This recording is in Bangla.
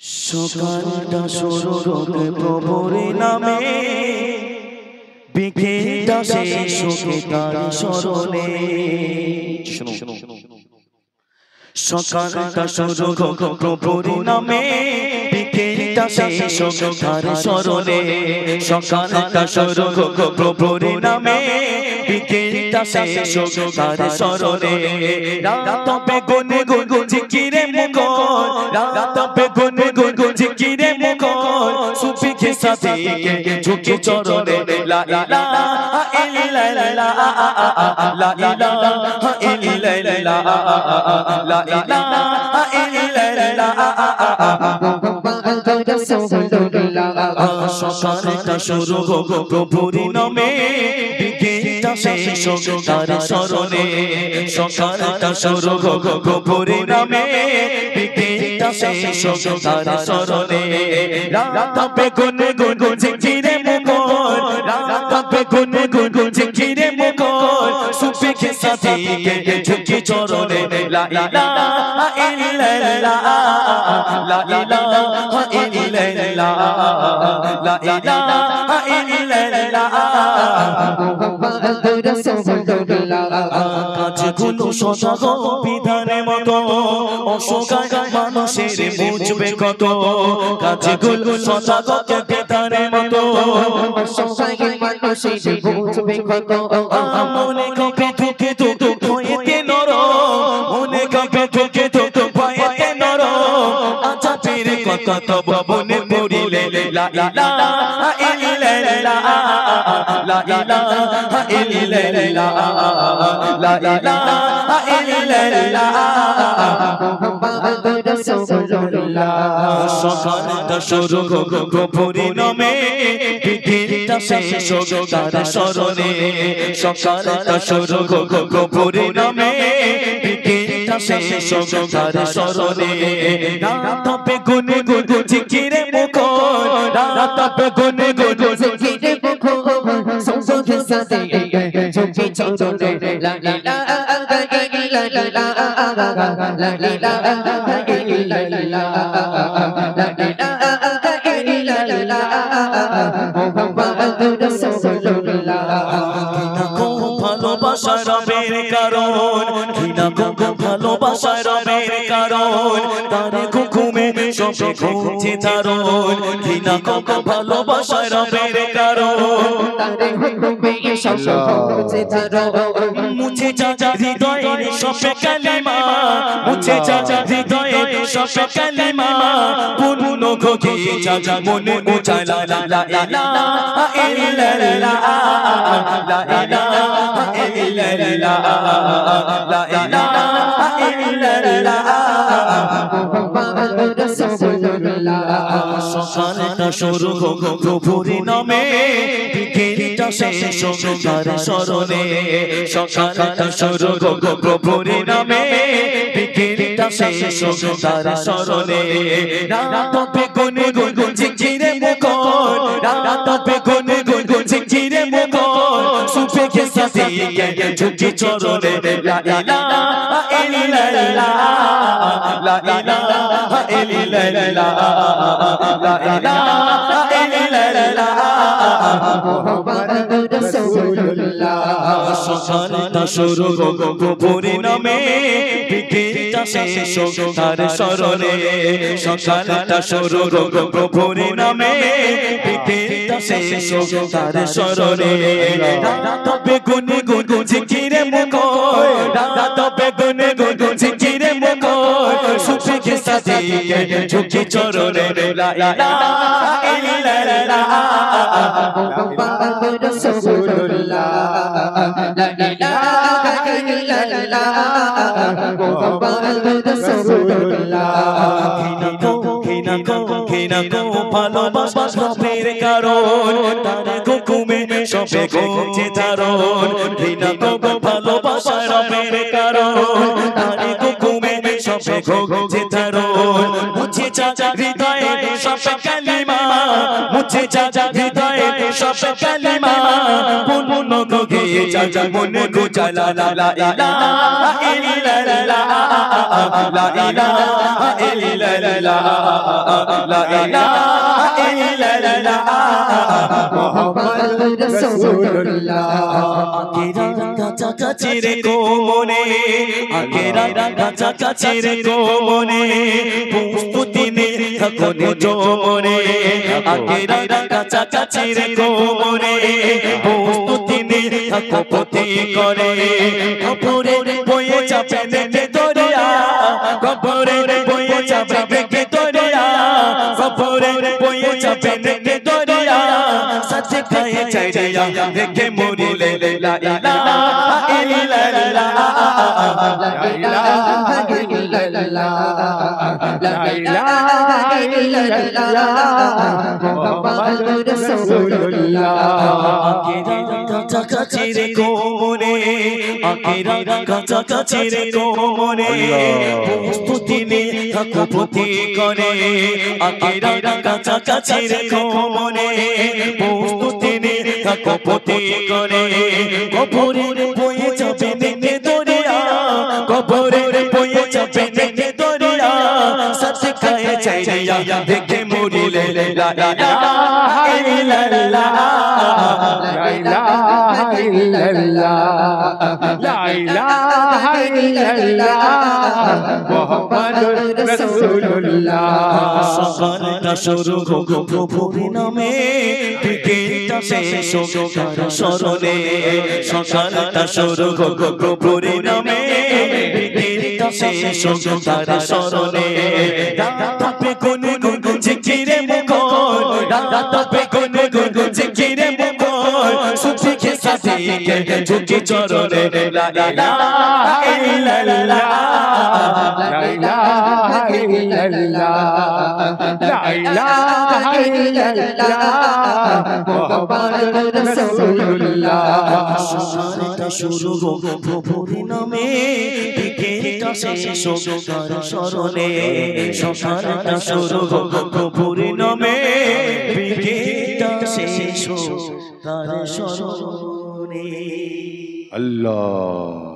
সকালটা শুরু হোক প্রভুর নামে, বিকেলটা শেষ হোক তার স্মরণে। সকালটা শুরু হোক প্রভুর নামে, বিকেলটা শেষ হোক তার স্মরণে। সকালটা শুরু হোক প্রভুর নামে, বিকেলটা শেষ হোক তার স্মরণে। রাত হবে গুনে গুনে জিকিরে মুখর, রাত হবে গুনে গুনে জিকিরে মুখর, সুফি के साथी के झुके चरणে। ला इलाहा इल्लल्लाह ला इलाहा इल्लल्लाह ला इलाहा इल्लल्लाह। সকালটা শুরু হোক প্রভুর নামে, বিকেলটা শেষ হোক তার স্মরণে। সকালটা শুরু হোক প্রভুর নামে, বিকেলটা শেষ হোক তার স্মরণে। রাত হবে গুনে গুনে জিকিরে মুখর, রাত হবে গুনে গুনে জিকিরে মুখর, সুফি के साथी के झुके चरणে। ला इलाहा इल्लल्लाह ला इलाहा इल्लल्लाह ला इलाहा इल्लल्लाह। কাজগুলো সজাগ বিধানের মতো, অসহায় মানুষের বুঝবে কত। কাজগুলো সজাগ বিধানের মতো, অসহায় মানুষের বুঝবে কত। মনে কপে ঢুকে তো ভয়েতে নরম, মনে কপে ঢুকে তো ভয়েতে নরম। আচ্ছা ফির কথা তব মনে পড়িলে। লা ইলাহা ইল্লাল্লাহ লা ইলাহা ইল্লাল্লাহ লা ইলাহা ইল্লাল্লাহ মুহাম্মাদুর রাসূলুল্লাহ। সকালটা শুরু হোক প্রভুর নামে, বিকেলটা শেষ হোক তার স্মরণে। সকালটা শুরু হোক প্রভুর নামে, বিকেলটা শেষ হোক তার স্মরণে। রাত হবে গুনে গুনে জিকিরে মুখর, রাত হবে গুনে গুনে জিকিরে মুখর, সুফি के साथी झुके चरणে। ला इलाहा इल्लल्लाह ला इलाहा इल्लल्लाह ला इलाहा इल्लल्लाह মুহাম্মাদুর রাসূলুল্লাহ। ভালোবাসার রবের কারণ, ঘৃণা গো ভালোবাসার রবের কারণ, তার হুকুমে সবে ঘুমছে ধারণ। ঘৃণা গো ভালোবাসার রবের কারণ, তার হুকুমে সবে ঘুমছে ধারণ। মুছে যা হৃদয়ের সবে কালিমা, মুছে যা হৃদয়ের সবে কালিমা, পূর্ণ ঘোগে যা মনে উজালা। লা ইলাহা ইল্লাল্লাহ লা ইলাহা ইল্লাল্লাহ লা ইলাহা ইল্লাল্লাহ মুহাম্মাদুর রাসূলুল্লাহ। সকালটা শুরু হোক প্রভুর নামে, বিকেলটা শেষ হোক তার স্মরণে। সকালটা শুরু হোক প্রভুর নামে, বিকেলটা শেষ হোক তার স্মরণে। রাত হবে গুনে গুনে জিকিরে মুখর, রাত হবে গুনে গুনে জিকিরে মুখর, সুফি के साथी के झुके चरणে। ला इलाहा इल्लल्लाह ला इलाहा इल्लल्लाह ला इलाहा इल्लल्लाह মুহাম্মাদুর রাসূলুল্লাহ। সকালটা শুরু হোক প্রভুর নামে, বিকেলটা শেষ হোক তার স্মরণে। সকালটা শুরু হোক প্রভুর নামে, বিকেলটা শেষ হোক তার স্মরণে। রাত হবে গুনে গুনে জিকিরে মুখর, রাত হবে গুনে গুনে জিকিরে মুখর, সুফি के साथी के झुके चरणে। ला इलाहा इल्लल्लाह मुहाम्मादुर रासूलुल्लाह ला इलाहा इल्लल्लाह मुहाम्मादुर रासूलुल्लाह। ঘৃণা গো ভালোবাসা রবের কারণ, তার হুকুমে সবে ঘুমছে ধারণ। ঘৃণা গো ভালোবাসা রবের কারণ, তার হুকুমে সবে ঘুমছে ধারণ। মুছে যা যা হৃদয়ে সব কালিমা মুছে যা হৃদয়ে সব কালিমা পূর্ণ গগিয়ে যা মনে গোজালা লা ইলাহা ইল্লাল্লাহ লা ইলাহা ইল্লাল্লাহ লা ইলাহা ইল্লাল্লাহ মুহাম্মাদুর রাসূলুল্লাহ আকিরা কাছাকাছি রে কোমনে আকিরা কাছাকাছি রে কোমনে প্রস্তুতি নে থাকো জমনে আকিরা কাছাকাছি রে কোমনে প্রস্তুতি নে থাকো পথে করে কবরে বয়ে যাবে দেখে দরিয়া কবরে বয়ে যাবে দেখে দরিয়া কবরে বয়ে যাবে দেখে দরিয়া সচ কহে চাইয়া দেখে মরিলে লা ইলাহা ইল্লাল্লাহ লা ইলাহা ইল্লাল্লাহ লা ইলাহা ইল্লাল্লাহ মুহাম্মাদুর রাসূলুল্লাহ আকিরা কাছাকাছি রে কোমনে আকিরা কাছাকাছি রে কোমনে প্রস্তুতি নে থাকো পথে করে আকিরা কাছাকাছি রে কোমনে প্রস্তুতি নে থাকো পথে করে কবরে বয়ে যাবে দেখে দরিয়া কবরে বয়ে যাবে দেখে দরিয়া সচ কহে চাইয়া দেখে মরিলে লা ইলাহা ইল্লাল্লাহ লা ইলাহা ইল্লাল্লাহ লা ইলাহা ইল্লাল্লাহ মুহাম্মাদুর রাসূলুল্লাহ সকালটা শুরু হোক প্রভুর নামে বিকেলটা শেষ হোক তার শরণে সকালটা শুরু হোক প্রভুর নামে বিকেলটা শেষ হোক তার শরণে রাতে কোন গুন জিকিরে মুখর রাতে কোন গুন জিকিরে মুখর সুখে কে সাথে কে ঝুঁকে চরণে লা ইলাহা ইল্লাল্লাহ লা ইলাহা ইল্লাল্লাহ লা ইলাহা ইল্লাল্লাহ মুহাম্মাদুর রাসূলুল্লাহ সকালটা শুরু হোক প্রভুর নামে বিকেলটা শেষ হোক তার শরণে সকালটা শুরু হোক প্রভুর নামে বিকেলটা শেষ হোক তার শরণে আল্লাহ।